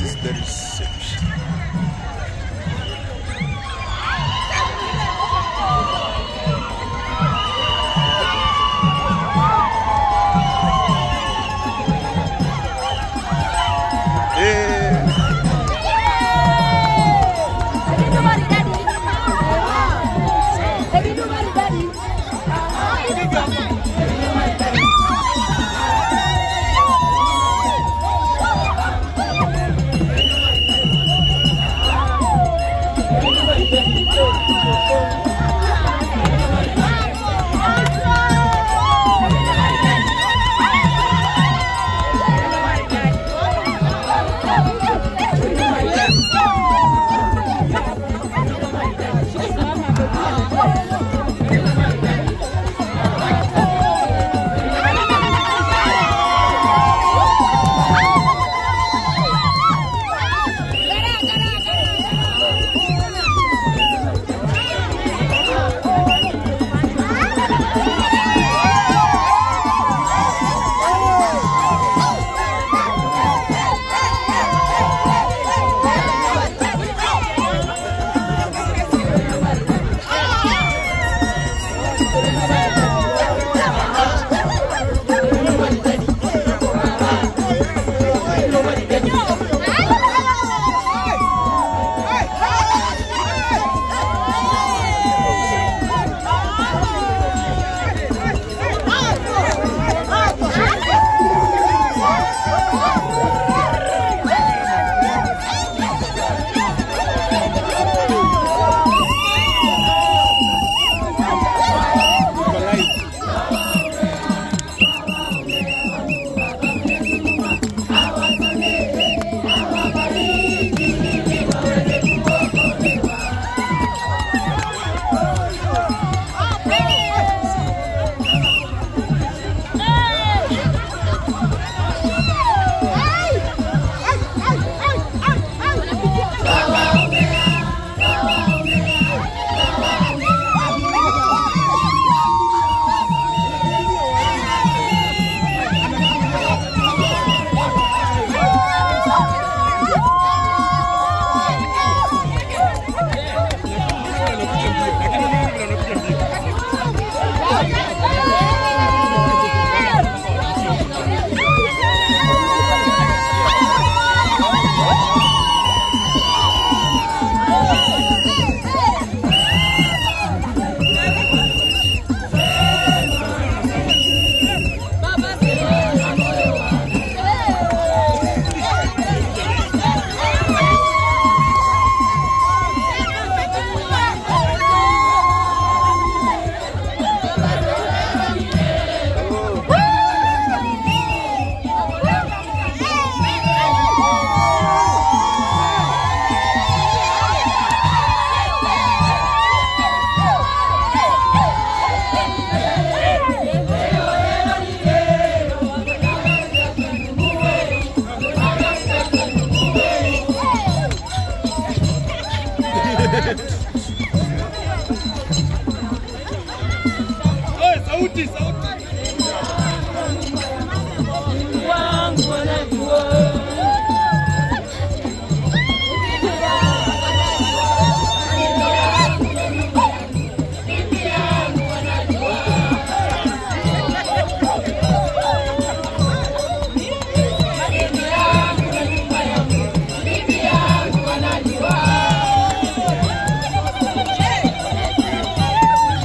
is the reception.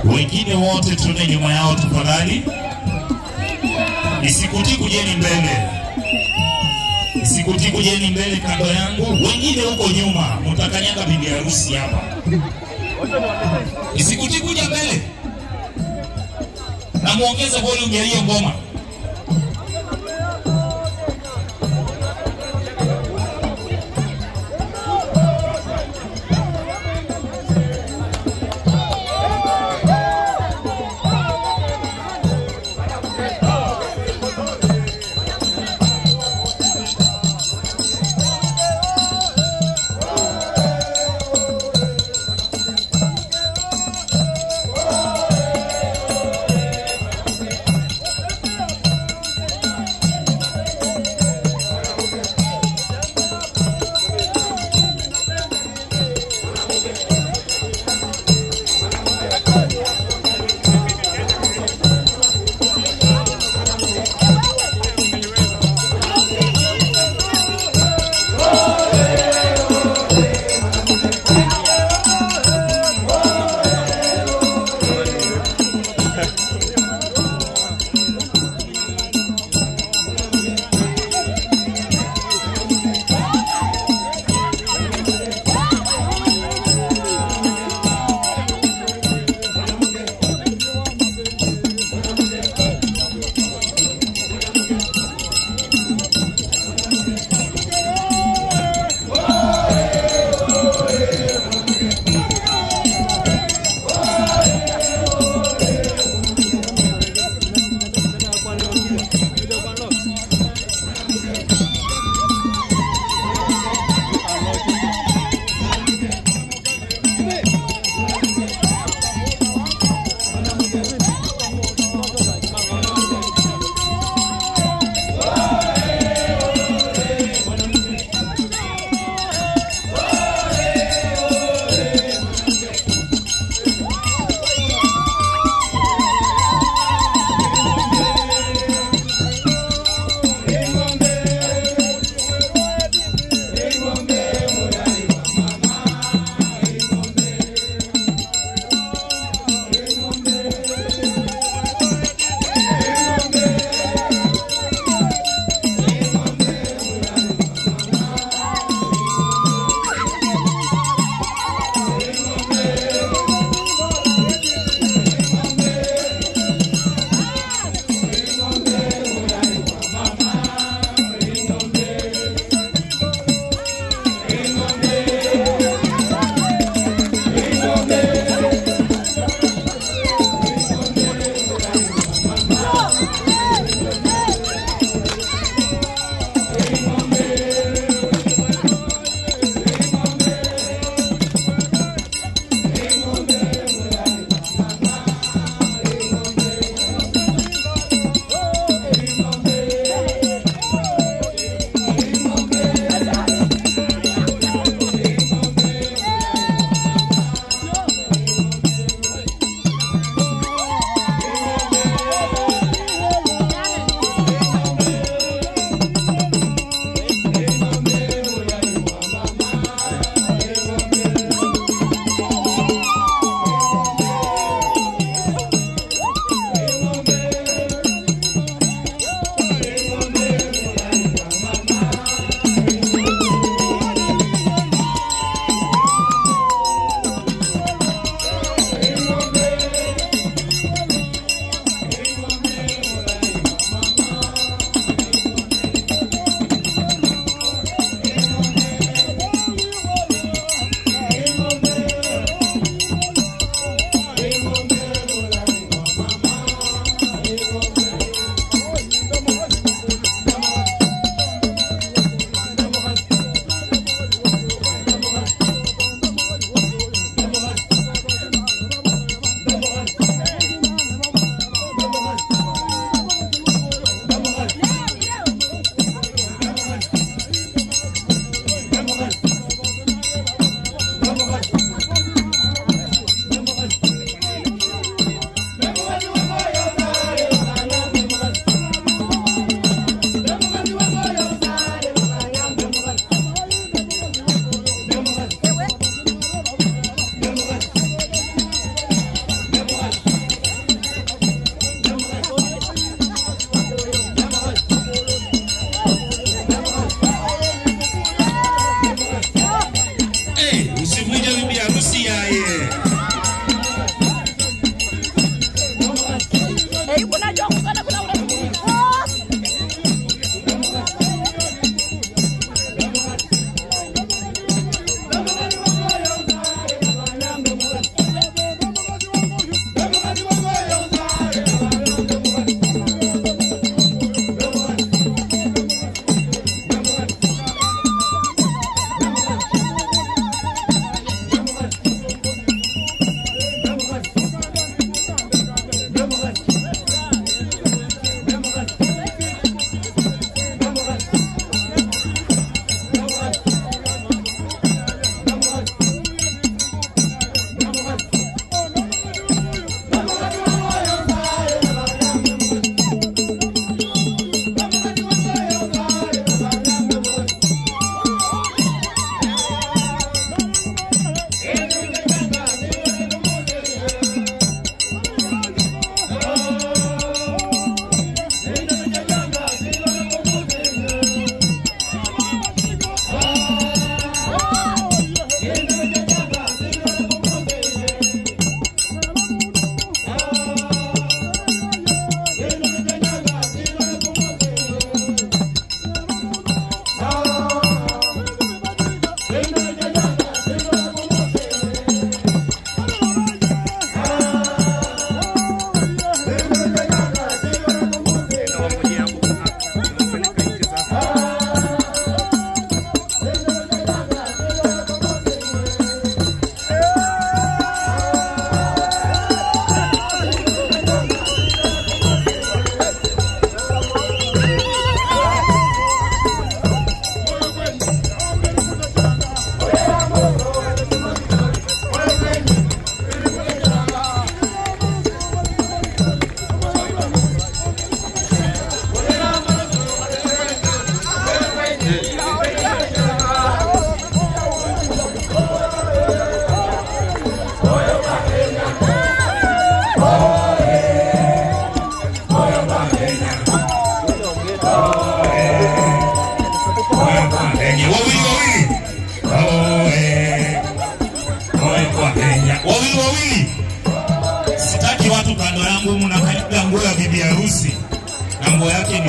Wengine wote tune nyuma yao tafadhali. Isikuti kujeni mbele. Isikuti kujeni mbele kando yangu. Wengine huko nyuma mtakanyaga bibi harusi hapa. Isikuti kuja mbele. Na muongeze volume ya hiyo ngoma.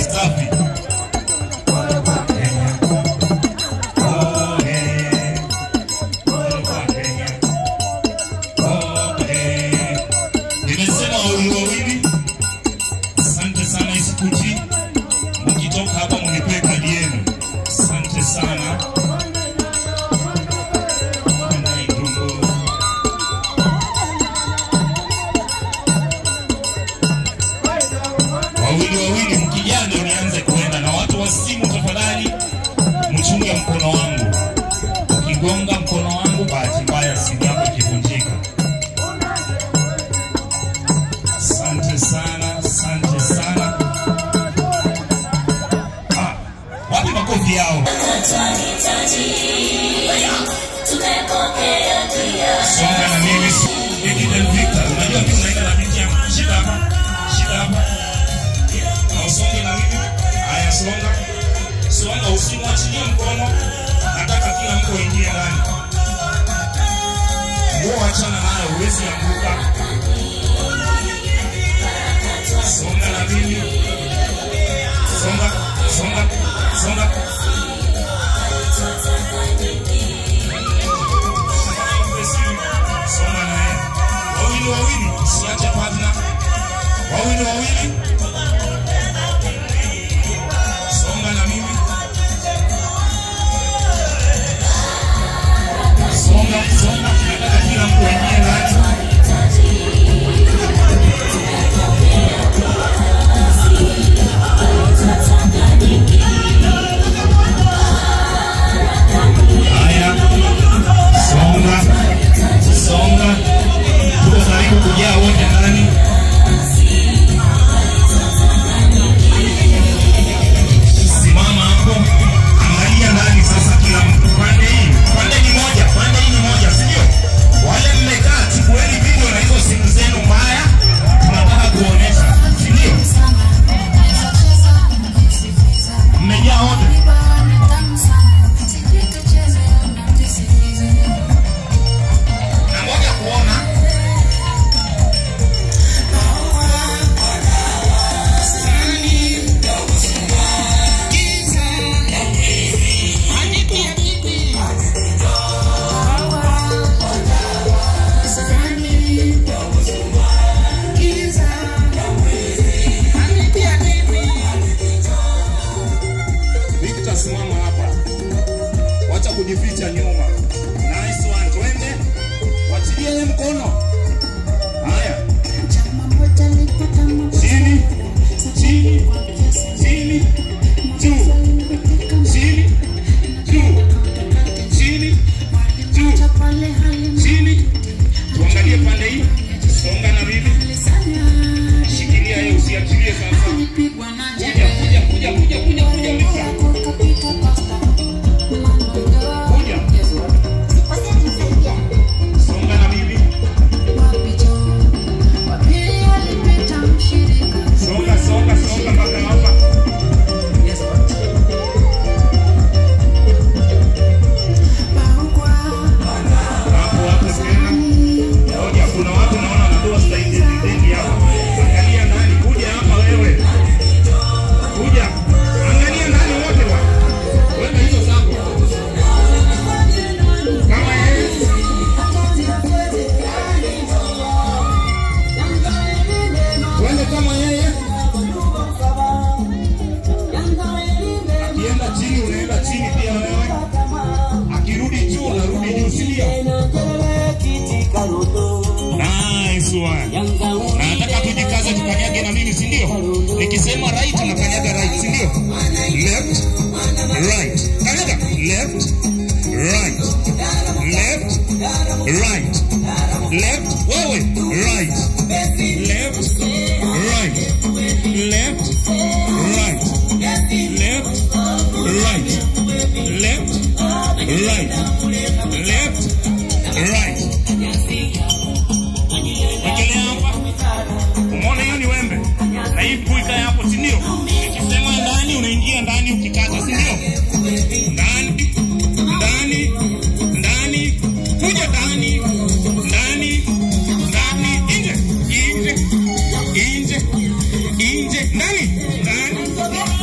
ni safi. Nimesema wawili. Asante sana Isikuti. Mkitoka hapa mnipe kadi yenu. Asante sana. Wawili mkijana nianze kuenda na watu wa simu tafadhali mchunge mkono wangu. Ukigonga mkono wangu bahati mbaya simu yako ikivunjika. Asante sana, asante sana. Wapi makofi yao? Songa na mimi Victor. Unajua mimi naenda na binti yangu. Shida hapa. Songa na mimi. Haya songa. Songa usimwachilie mkono. Nataka kila mtu aingie ndani. Nguo achana nayo uwezi anguka. Songa na mimi. Songa. Songa naye. Wawili. Siache partner. Wawili. Songa na mimi. Songa. Nataka kila mtu aingie ndani. Haya. Songa. Tuko karibu kujaa wote ndani. Simama hapo. Angalia ndani sasa kila mtu. Pande hii ni moja, si ndio? Wale mmekaa chukueni video na hizo simu zenu mbaya. Tunataka kuonesha, si ndio? Mmejaa wote. Na moja kuona. Simama hapa. Wacha kujificha nyuma. Nice one. Twende. Wachilie mkono. Haya. Chini. Chini. Tuangalie pande hii. Songa na mimi. Shikilia yeye usiachilie sasa. Kuja Mika. Songa na mimi. Songa mpaka hapa. Hapo tena. Ngoja kuna watu naona wanatoa staili zengi hapa. Angalia ndani, kuja hapa wewe. Kuja. Angalia ndani wote bwana. Wewe hizo zako. Kama yeye. Wewe kama yeye. Akienda chini unaenda chini pia wewe. Akirudi juu unarudi juu, si ndio? Nice one. Nataka tujikaze tukanyage na mimi, si ndio? Nikisema right nakanyaga right, si ndio? Left, right. Kanyaga left, right. Left, wewe right. Left, right. Wekelea hapa. Umeona hiyo ni wembe? Na hii kuika hapo, si ndio? Nikisema ndani unaingia ndani ukikata, si ndio? Ndani. Kuja ndani. Nje. Ndani.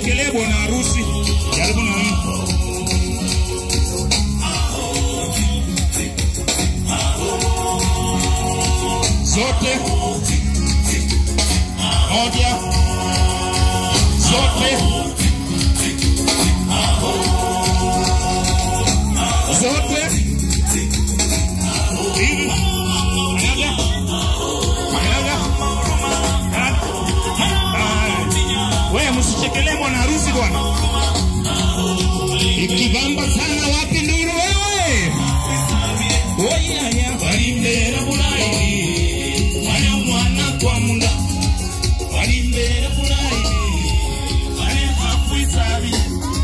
msichekelee bwana harusi. Jaribu na mimi. Zote. Moja. Zote. Zote. Hivi. Wewe msichekelee bwana harusi bwana. Ikibamba sana wapi nduru wewe? Oya ya barimbera bulai. Wana mwana kwa munda. Barimbera bulai. Wana hakuisabi.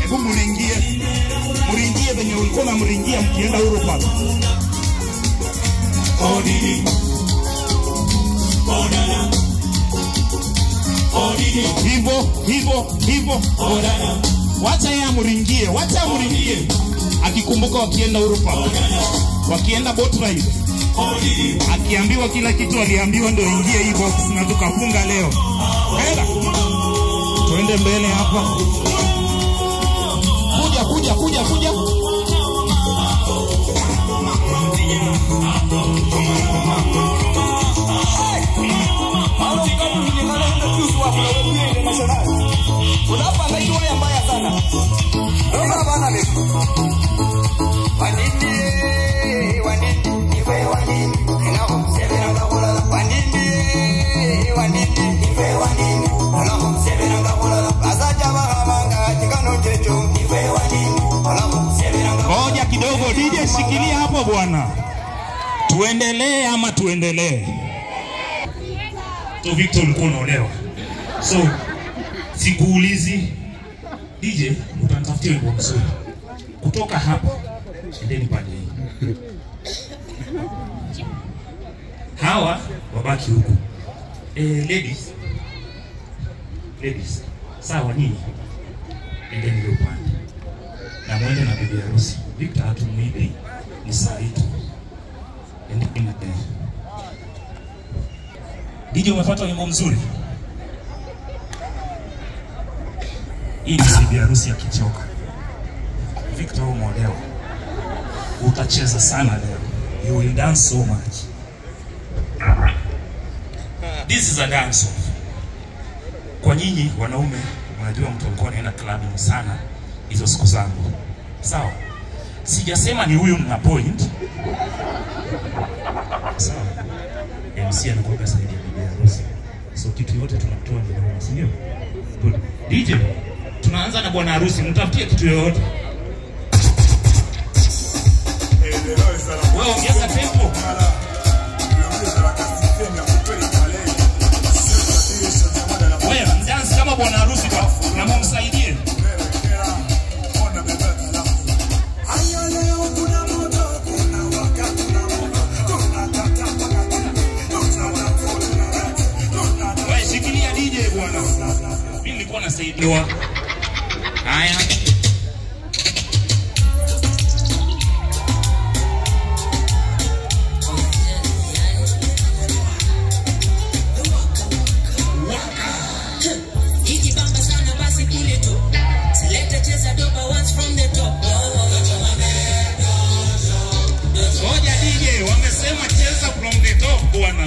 Hebu muringie venye ulikuwa mringia mkienda Europa. Odidi. Odana. Hivyo. Wacha yeye amuringie. Akikumbuka wakienda Europa. Wakienda boat ride. Akiambiwa kila kitu aliambiwa ndio ingie hii box na tukafunga leo. Hela. Tuende mbele hapa. Kuja. Unapanga hiyo mbaya sana. Ndio bana leo. Wanini iwe wanini. Nao severa ngabola. Wanini iwe wanini. Nao severa ngabola. Azaja bahamanga tikano jecho iwe wanini. Nao severa ngabola. Ngoja kidogo DJ shikilia hapo bwana. Tuendelee ama tuendelee? So Victor ulikuwa unaolewa. So sikuulizi DJ utanitafutia wimbo mzuri kutoka hapa endeni pande hii. Hawa wabaki huku. Ladies sawa nyinyi endeni ile upande na mwende na bibi harusi. Victor hatumuibi ni saa hii. Endeni. DJ umefuata wimbo mzuri. Hii ni bibi harusi ya kichoka. Victor umeolewa. Utacheza sana leo. You will dance so much. This is a dance off. Kwa nyinyi wanaume, unajua mtu alikuwa anaenda clubbing sana hizo siku zangu. Sawa? Sijasema ni huyu na point. Sawa? MC anakuwa saidi ya bibi harusi. So kitu yote tunatoa ndio, si ndio? Good. DJ tunaanza na bwana harusi, mtafutie kitu yoyote. Wewe ongeza tempo. Wewe dance kama bwana harusi kwa na mumsaidie. Wewe shikilia DJ bwana. Mimi nilikuwa nasaidiwa. Haya.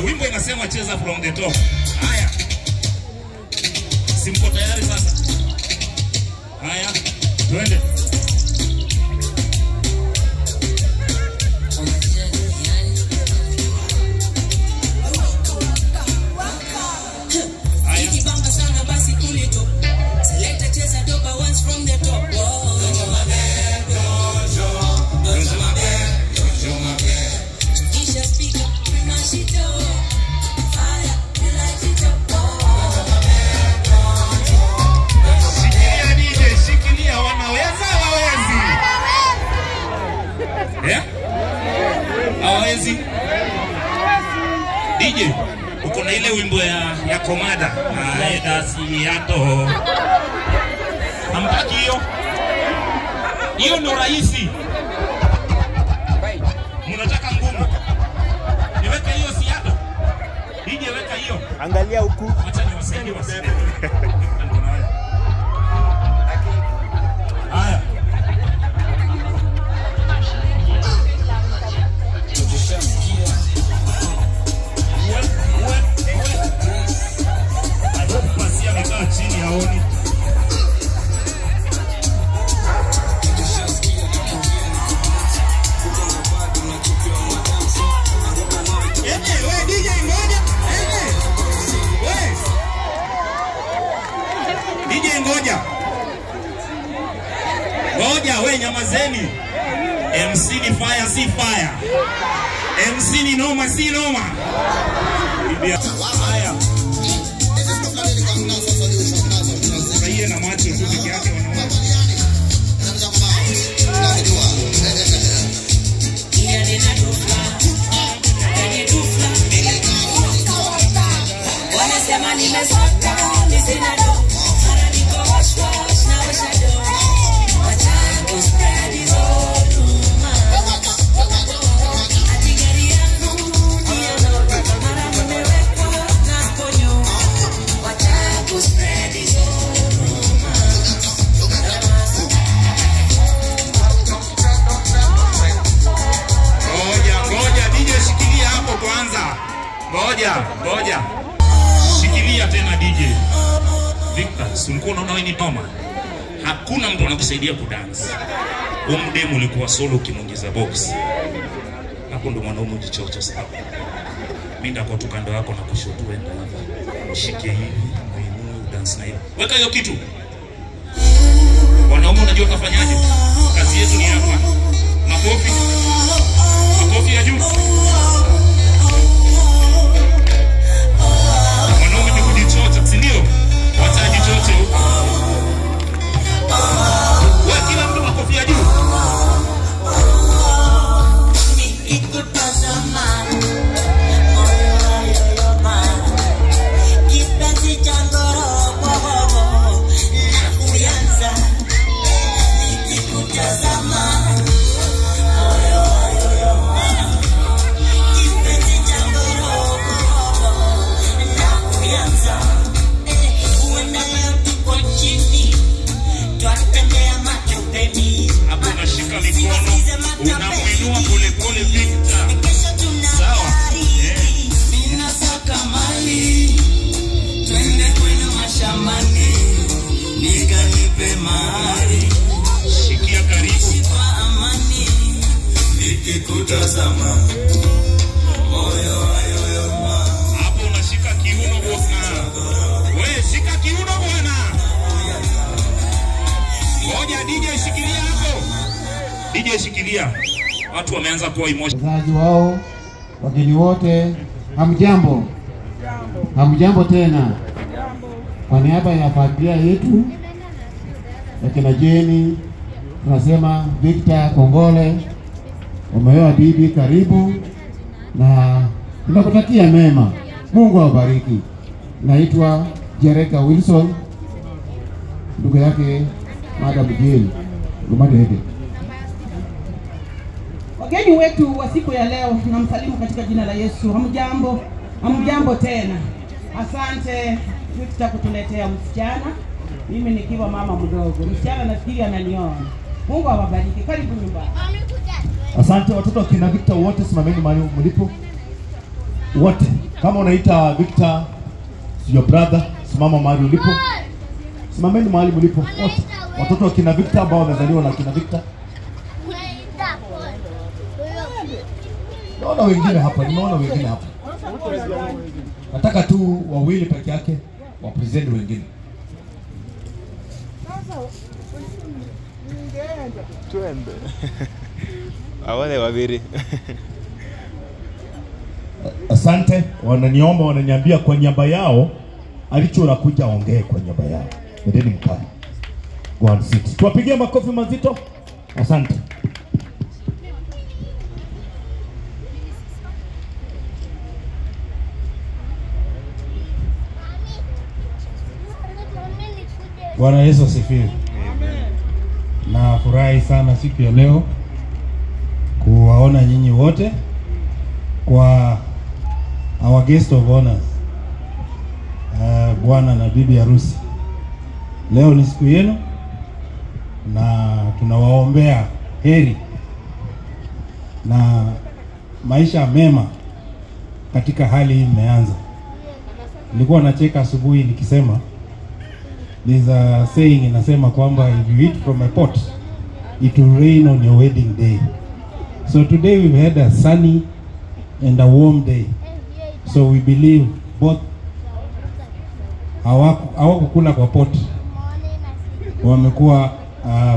Wimbo inasema cheza from the top. Haya. Simko tayari sasa. Haya. Twende. Ikibamba sana basi kule top. Select cheza dopa once from the top. Kisha speaker mashito. Shikilia wanaweza hawezi? Hawezi. DJ, uko na ile wimbo ya Komada. Aeda siato. Hamtaki hiyo? Hiyo ndo rahisi. Mnataka ngumu. Niweke hiyo siato. DJ weka hiyo. Angalia huku. Acha niwasaidie MC ni noma, si noma. Haya. Sasa na macho tu peke yake wanaona. Wanasema nimesota, nisina do. Mara niko wash na washa do. Wacha kuspread hizo rumors. Atigari yangu ndio ndo. Mara nimewekwa na ponyo. Wacha kuspread hizo rumors. Ngoja DJ shikilia hapo kwanza. Ngoja. Shikilia tena DJ. Victor, ulikuwa unaona wewe ni noma. Hakuna mtu anakusaidia kudance. Umdemu ulikuwa solo ukimwongeza box. Hapo ndo mwanaume jichocho sana. Mimi ndako tu kando yako na kushoto enda hivi. Shike hivi, muinue dance na hiyo. Weka hiyo kitu. Wanaume unajua kafanyaje? Kazi yetu ni hapa. Makofi ya juu. Wanaume ni kujichocha, si ndio? Wacha jichoche huko. Wewe kila mtu makofi ya juu. Hapo unashika mikono, unamuinua pole Victor. Sawa? Ninasaka mali, twende kwenye mashambani, nikanipe mahali, Shikia karibu. kwa amani, nikikutazama moyo wayoyoma. Hapo unashika kiuno bwana. Wewe shika kiuno bwana. Ngoja DJ shikilia hapo. DJ shikilia. Watu wameanza kuwa emotional. Wazazi wao, wageni wote, hamjambo tena. Kwa niaba ya familia yetu ya kina Jeni, tunasema Victor kongole, umeoa bibi, karibu na tunakutakia mema. Mungu awabariki. Naitwa Jereka Wilson, ndugu yake Madam Jeni. Lumadede. Wageni wetu wa siku ya leo tunamsalimu katika jina la Yesu. Hamjambo tena. Asante Victor kutuletea msichana. Mimi nikiwa mama mdogo. Msichana nafikiri ananiona. Mungu awabariki. Karibu nyumbani. Asante watoto wa kina Victor wote, simameni mahali mlipo. Wote. Kama unaita Victor your brother, simama mahali ulipo. Simameni mahali mlipo wote. Watoto wa kina Victor ambao wamezaliwa na kina Victor. Naona wengine hapa. Nataka tu wawili peke yake wa present wengine. Tuende. Awale wawili. Asante, wananiambia kwa niaba yao alichora kuja ongee kwa niaba yao. Ndeni mkae. Go and sit. Tuwapigie makofi mazito. Asante. Bwana Yesu asifiwe. Na furahi sana siku ya leo kuwaona nyinyi wote kwa our guest of honors, bwana na bibi harusi. Leo ni siku yenu na tunawaombea heri na maisha mema katika hali hii mmeanza. Nilikuwa nacheka asubuhi nikisema there's a saying inasema kwamba if you eat from a pot it will rain on your wedding day. So today we've had a sunny and a warm day. So we believe both hawakukula kwa pot, wamekuwa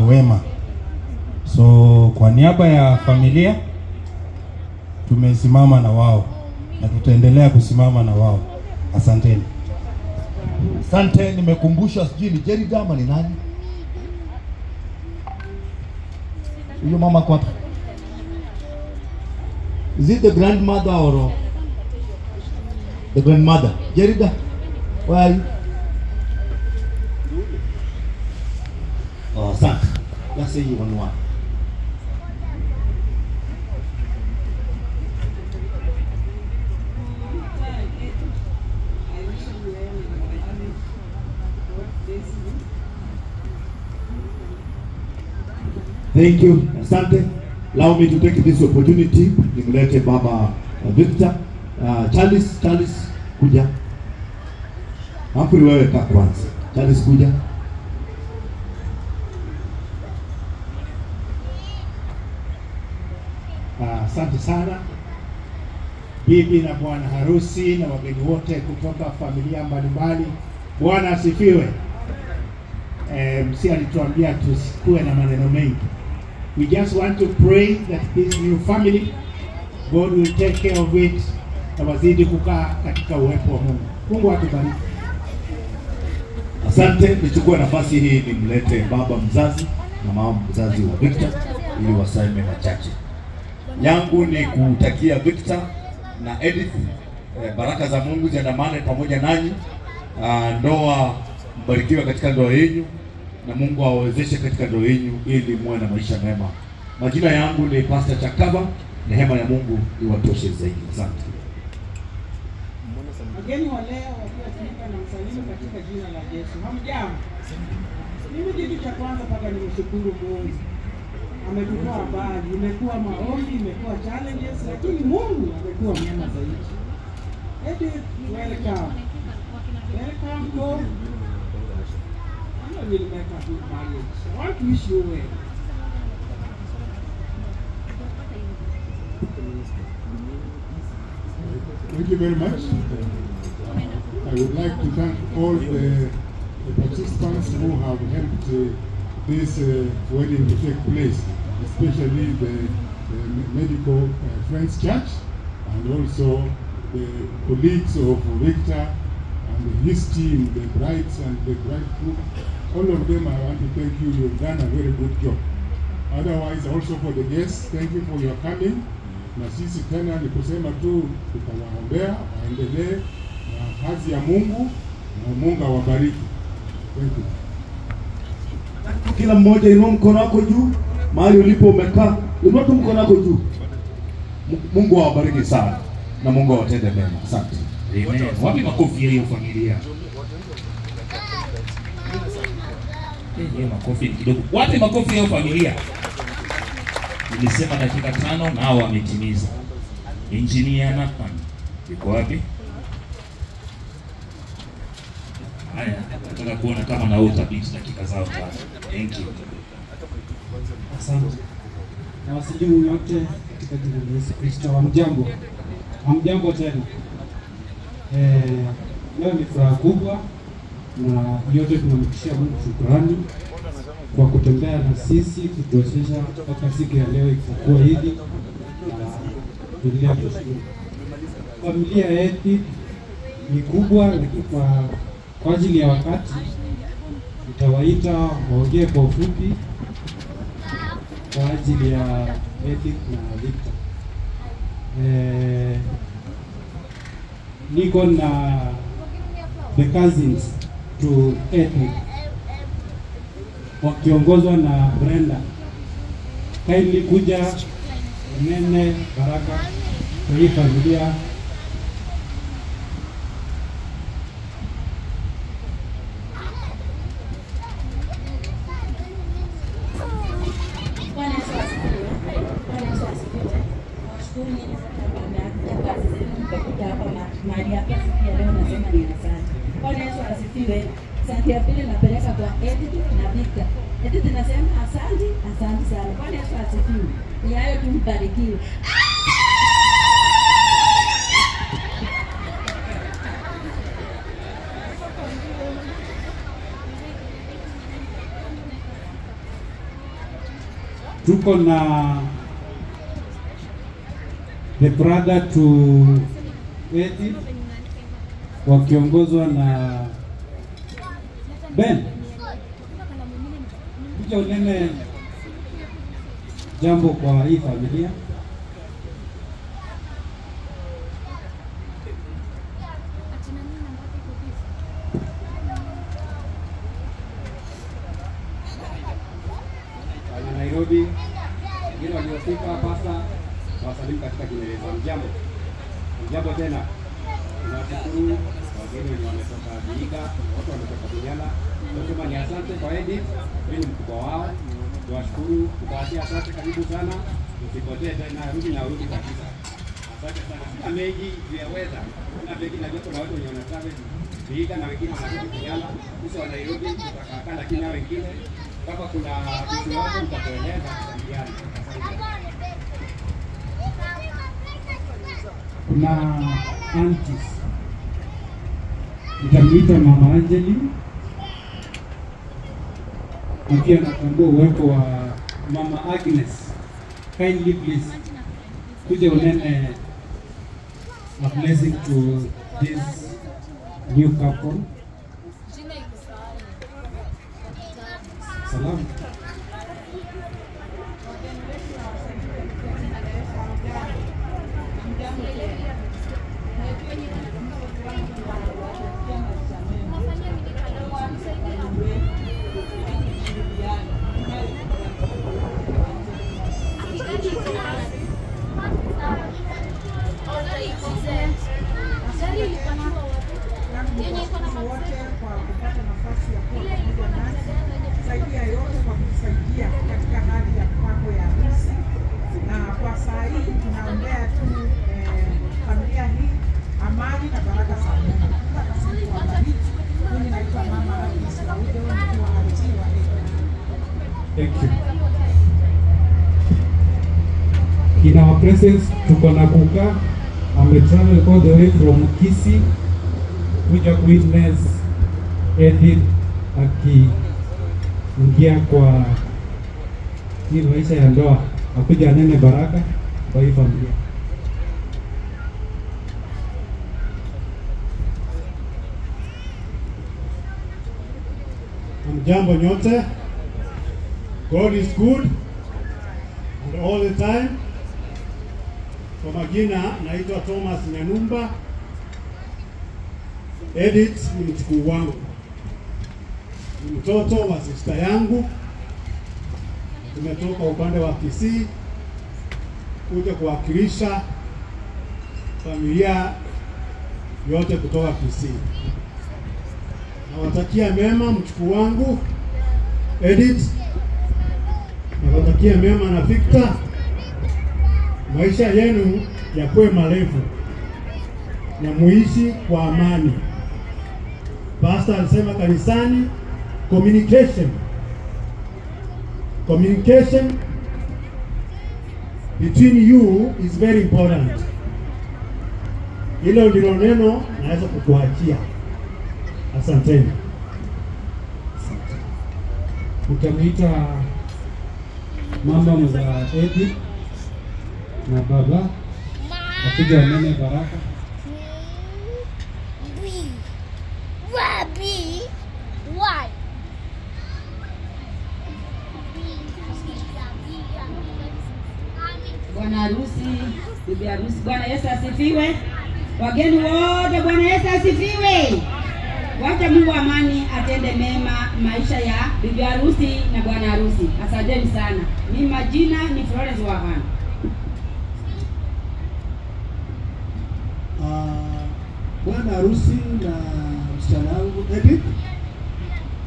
wema. So kwa niaba ya familia tumesimama na wao na tutaendelea kusimama na wao. Asanteni. Asante, nimekumbusha sijui ni Jerry Dama ni nani? Huyo mama kwa hapa. Is it the grandmother or the grandmother? Jerry Dama, where are you? Oh, asante. Let's say you one. Thank you. Asante. Allow me to take this opportunity nimlete Baba Victor. Charles kuja. Humphrey wewe kaa kwanza. Charles kuja. Asante sana bibi na bwana harusi na wageni wote kutoka familia mbalimbali. Bwana asifiwe. Msi alituambia tusikuwe na maneno mengi. We just want to pray that this new family, God will take care of it, na wazidi kukaa katika uwepo wa Mungu. Mungu atubariki. Asante, nichukue nafasi hii nimlete baba mzazi na mama mzazi wa Victor ili waseme machache. Yangu ni kutakia Victor na Edith baraka za Mungu ziandamane pamoja nanyi. Ndoa, mbarikiwe katika ndoa yenu na Mungu awawezeshe katika ndoa yenu ili muwe na maisha mema. Majina yangu ni Pastor Chakava. Neema ya Mungu iwatoshe zaidi. Asante. Wageni wa leo wakiwa na msalimu katika jina la Yesu. Hamjambo. Mimi kitu cha kwanza mpaka nimshukuru Mungu. Ametutoa mbali, imekuwa maombi, imekuwa challenges, lakini Mungu amekuwa mwema zaidi. Edith, welcome. Welcome home. You will make a good marriage. I want to wish you well. Thank you very much. I would like to thank all the participants who have helped this wedding to take place, especially the Medical Friends Church and also the colleagues of Victor and his team, the brides and the bridegroom. All of them, I want to thank you. You've done a very good job. Otherwise, also for the guests, thank you for your coming. Na sisi tena ni kusema tu tutawaombea waendelee na kazi ya Mungu na Mungu awabariki. Thank you. Kila mmoja inua mkono wako juu mahali ulipo umekaa. Inua tu mkono wako juu. Mungu awabariki sana na Mungu awatende mema. Asante. Amen. Wapi makofi ya hiyo familia? Hiyo makofi kidogo. Wapi makofi ya hiyo familia? Nilisema dakika 5 nao wametimiza. Engineer Nathan yuko wapi? Haya, nataka kuona kama na utabiti dakika zao tatu. Thank you. Asante. Na wasilimu yote katika jina la Yesu Kristo. Hamjambo. Hamjambo tena. Leo ni furaha kubwa na yote tunamkishia Mungu shukrani kwa kutembea na sisi kutuwezesha mpaka siku ya leo ikakuwa hivi. Familia yetu ni kubwa, lakini kwa ajili ya wakati nitawaita waongee kwa ufupi kwa ajili ya Edith na Victor. Niko na the cousins to Edith wakiongozwa na Brenda. Kindly kuja nene baraka kwa hii familia. Asante ya pili napeleka kwa Edith na Victor. Edith nasema asante sana. Bwana Yesu asifiwe. Ni hayo tu, mbarikiwe. Tuko na the brother to Edith wakiongozwa na Ben. Kuja unene jambo kwa hii familia. Nairobi, wengine waliofika pasa wasalimu katika Kiingereza. Mjambo tena. Tunashukuru wageni wenye wametoka Vihiga, watu wametoka Bunyala. Tunasema ni asante kwa Edith, mimi ni mkubwa wao. Tunashukuru, tukawatia asante, karibu sana. Usipotee tena, rudi kabisa. Asante sana. Sina mengi juu ya weather. Kuna mengi na joto na watu wenye wanataka Vihiga na wengine wanatoka Bunyala. Sisi wa Nairobi tutakaa lakini na wengine kama kuna kitu yote mtatueleza kusaidiana. Kuna aunties. Nitamwita Mama Angeli. Na pia natambua uwepo wa Mama Agnes. Kindly please kuja unene a blessing to this new couple. Salam. Zaidi ya yote kwa kusaidia katika hali ya mpango ya harusi, na kwa saa hii tunaombea tu familia hii amani na baraka za Mungu. Mungu awabariki. Mimi naitwa Mama Agnes Laude, nikiwa RT wa Thank you. In our presence, tuko na Kuka travel all the way from Kisii kuja witness Edith akiingia kwa hii maisha ya ndoa, akuja nene baraka kwa hii familia. Jambo nyote. God is good and all the time. Kwa majina naitwa Thomas Nyanumba. Edith ni mchukuu wangu, ni mtoto wa sister yangu. Tumetoka upande wa Kisii kuja kuwakilisha familia yote kutoka Kisii. Nawatakia mema mchukuu wangu Edith. Nawatakia mema na Victor. Maisha yenu yakuwe marefu na muishi kwa amani. Pastor alisema kanisani, communication between you is very important. Hilo ndilo neno naweza kukuachia. Asanteni. Utamwita mama mza Edith na baba akuja wanene baraka. Bwana harusi, bibi harusi, Bwana Yesu asifiwe. Wageni wote, Bwana Yesu asifiwe. Wacha Mungu amani atende mema maisha ya bibi harusi na bwana harusi. Asanteni sana. Mimi majina ni Florence Wahana. Bwana harusi na msichana wangu Edith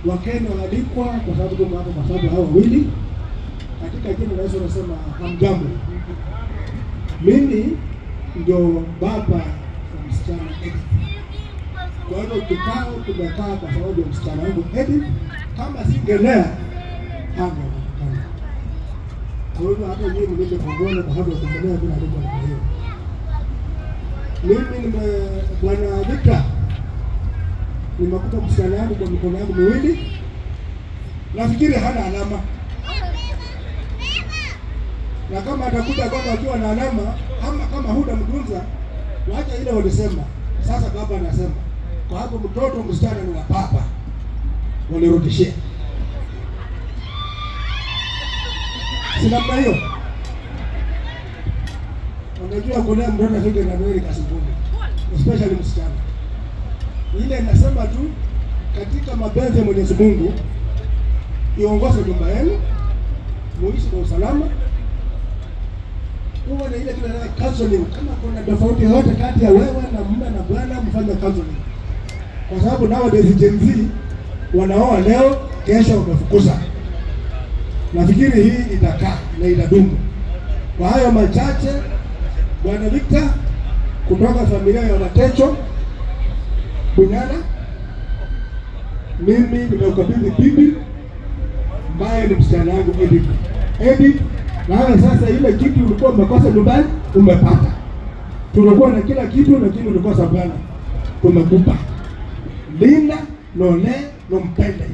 wakeni waalikwa kwa sababu tuko hapa kwa sababu hao wawili. Katika jina la Yesu nasema hamjambo. Mimi ndio baba wa msichana Edith. Kwa hiyo kikao tumekaa kwa sababu ya msichana wangu Edith. Kama singelea hanga. Kwa hiyo hata yeye mwenyewe kongole kwa sababu ya kuendelea bila alikuwa na hiyo. Mimi Bwana Victor nimekuta msichana wangu kwa mikono yangu miwili. Nafikiri hana alama. Na kama atakuja kwamba akiwa na alama ama kama hudamtunza, wacha ile walisema. Sasa baba anasema kwa hapo mtoto msichana ni wa papa, wanirudishie. Si namna hiyo. Unajua kuna mtoto afike na Amerika sikundi, especially msichana. Ile inasema tu katika mapenzi ya Mwenyezi Mungu, iongoze nyumba yenu, muishi kwa usalama. Uwe na ile kile counseling, kama kuna tofauti yoyote kati ya wewe na mume na bwana, mfanye counseling. Kwa sababu nowadays Gen Z wanaoa leo, kesho wamefukuza. Nafikiri hii itakaa na itadumu. Kwa hayo machache, Bwana Victor kutoka familia ya Watecho Bunyana, mimi nimekabidhi bibi ambaye ni msichana wangu Edith. Edith, nawe sasa ile kitu ulikuwa umekosa nyumbani umepata. Tulikuwa na kila kitu lakini ulikosa bwana. Tumekupa. Linda, nole, nompende.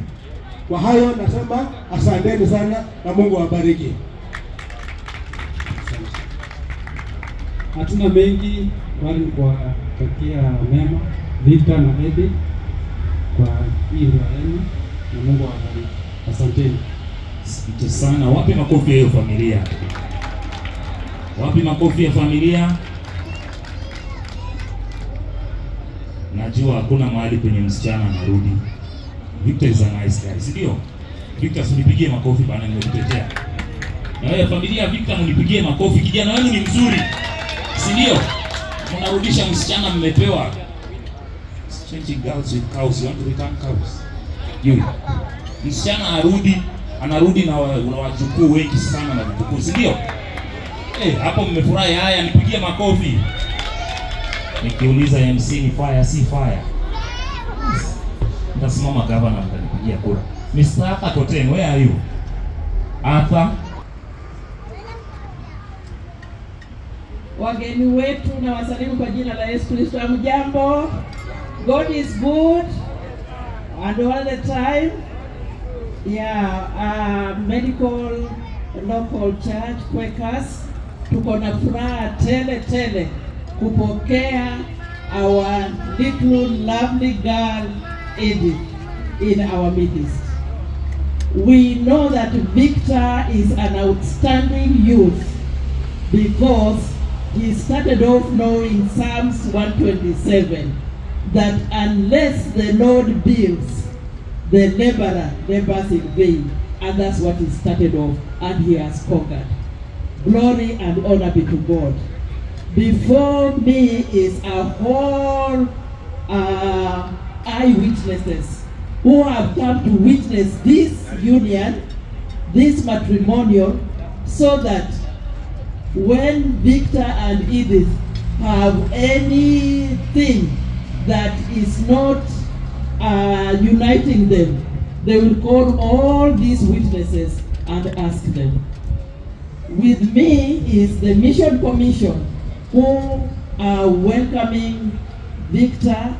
Kwa hayo nasema asanteni sana na Mungu awabariki. Hatuna mengi bali kuwatakia mema Victor na Edith kwa hii ndoa yenu na Mungu awabariki. Asanteni. Asante sana. Wapi makofi ya hiyo familia? Wapi makofi ya familia? Najua hakuna mahali penye msichana anarudi. Victor is a nice guy, si ndio? Victor, unipigie makofi bana, nimekutetea. Na wewe familia ya Victor mnipigie makofi, kijana wenu ni mzuri. Si ndio? Mnarudisha msichana mmepewa. Changing girls with cows, you want to return cows. You. Msichana anarudi na wajukuu wengi sana na vitukuu, si ndio? Hapo mmefurahi. Haya, nipigie makofi. Nikiuliza MC ni fire si fire. Nitasimama gavana mtanipigia kura. Mr. Arthur Toten, where are you? Arthur. Wageni wetu na wasalimu kwa jina la Yesu Kristo. Hamjambo? God is good and all the time. Yeah, medical local church Quakers, tuko na furaha tele kupokea our little lovely girl Edith in our midst. We know that Victor is an outstanding youth because he started off knowing Psalms 127, that unless the Lord builds, the laborer labors in vain. And that's what he started off, and he has conquered. Glory and honor be to God. Before me is a whole eyewitnesses who have come to witness this union, this matrimonial, so that when Victor and Edith have anything that is not uniting them, they will call all these witnesses and ask them. With me is the Mission Commission, who are welcoming Victor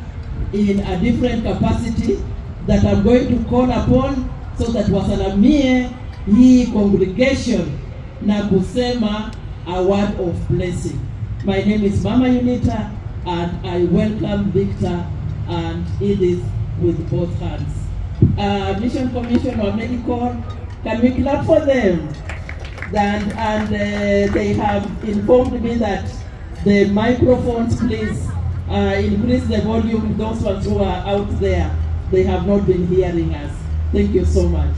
in a different capacity that I'm going to call upon, so that wasalamie hii congregation na kusema a word of blessing. My name is Mama Unita, and I welcome Victor and Edith with both hands. Mission Commission or Medical, can we clap for them? And they have informed me that the microphones, please increase the volume. Those ones who are out there, they have not been hearing us. Thank you so much.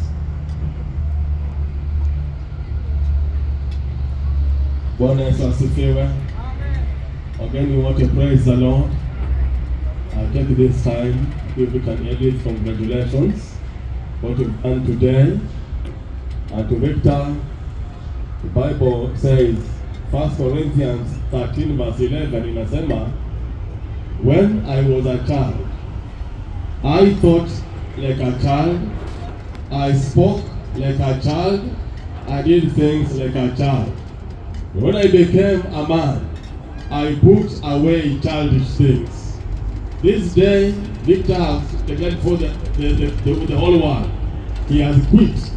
Bwana Yesu asifiwe. Again, we want to praise the Lord. I'll take this time to give Victor and Edith congratulations for what you've done today. And to Victor, the Bible says, 1 Corinthians 13 verse 11, inasema, when I was a child, I thought like a child, I spoke like a child, I did things like a child. When I became a man, I put away childish things. This day, Victor has declared for the whole world. He has quit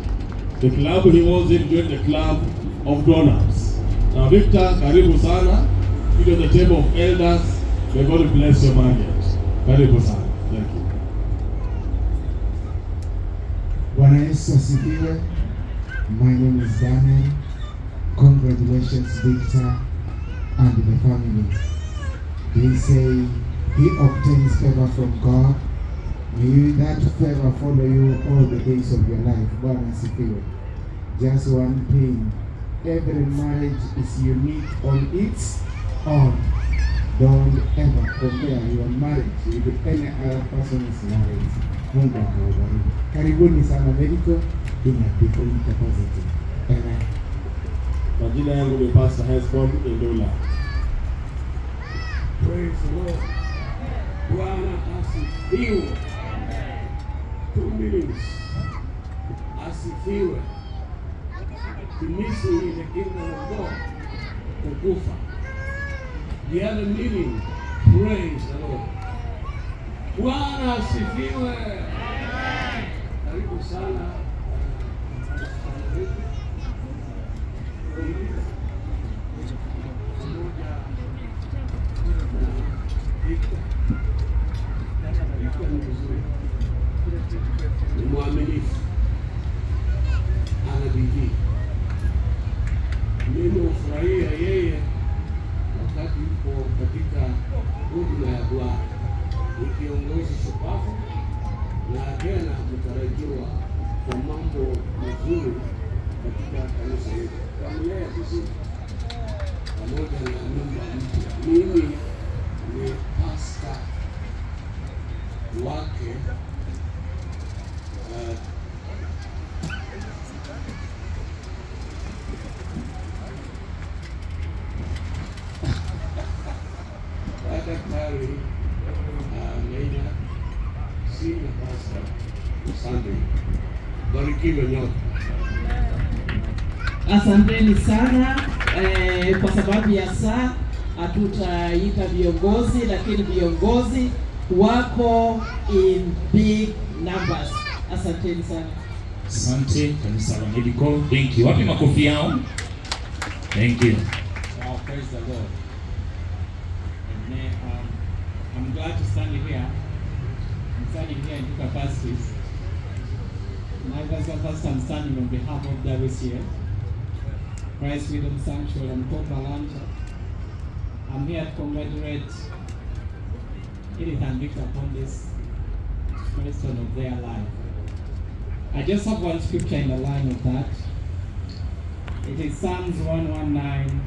the club he was in, joined the club of grown-ups. Now Victor, karibu sana. to the table of elders. May God bless your marriage. Karibu sana. Thank you. Bwana Yesu asifiwe. My name is Daniel. Congratulations, Victor and the family. They say he obtains favor from God. May that favor follow you all the days of your life. Bwana asifiwe. Just one thing. Every marriage is unique on its own. Don't ever compare your marriage with any other person's marriage. Mungu akawabariki. Karibuni sana Medical in a different capacity. Amen. Majina yangu ni Pastor Hesbon Indula. Praise the Lord. Bwana asifiwe. 2 minutes. Asifiwe. Missing in the kingdom of God. Kukufa. The other meaning, praise the Lord. Bwana asifiwe. Karibu sana. Ni mwaminifu, ana bidii. Mimi hufurahia yeye wakati yupo katika huduma ya Bwana, ni kiongozi shupavu na tena mtarajiwa kwa mambo mazuri katika kanisa hili. Kamlea vizuri pamoja na nyumba mpya. Mimi ni pasta wake Daktari Leila Senior Pastor Sunday. Barikiwe nyote. Asanteni sana kwa sababu ya saa hatutaita viongozi, lakini viongozi wako in big numbers. Asanteni sana. Asante kanisa la Medical. Thank you. Wapi makofi yao? Thank you. Wow, praise the Lord. Amen. I'm glad to stand here. I'm standing here in two capacities. First, I'm standing on behalf of WCF, Christ Freedom Sanctuary, and Port Atlanta. I'm here to congratulate Edith and Victor upon this milestone of their life. I just have one scripture in the line of that. It is Psalms 119,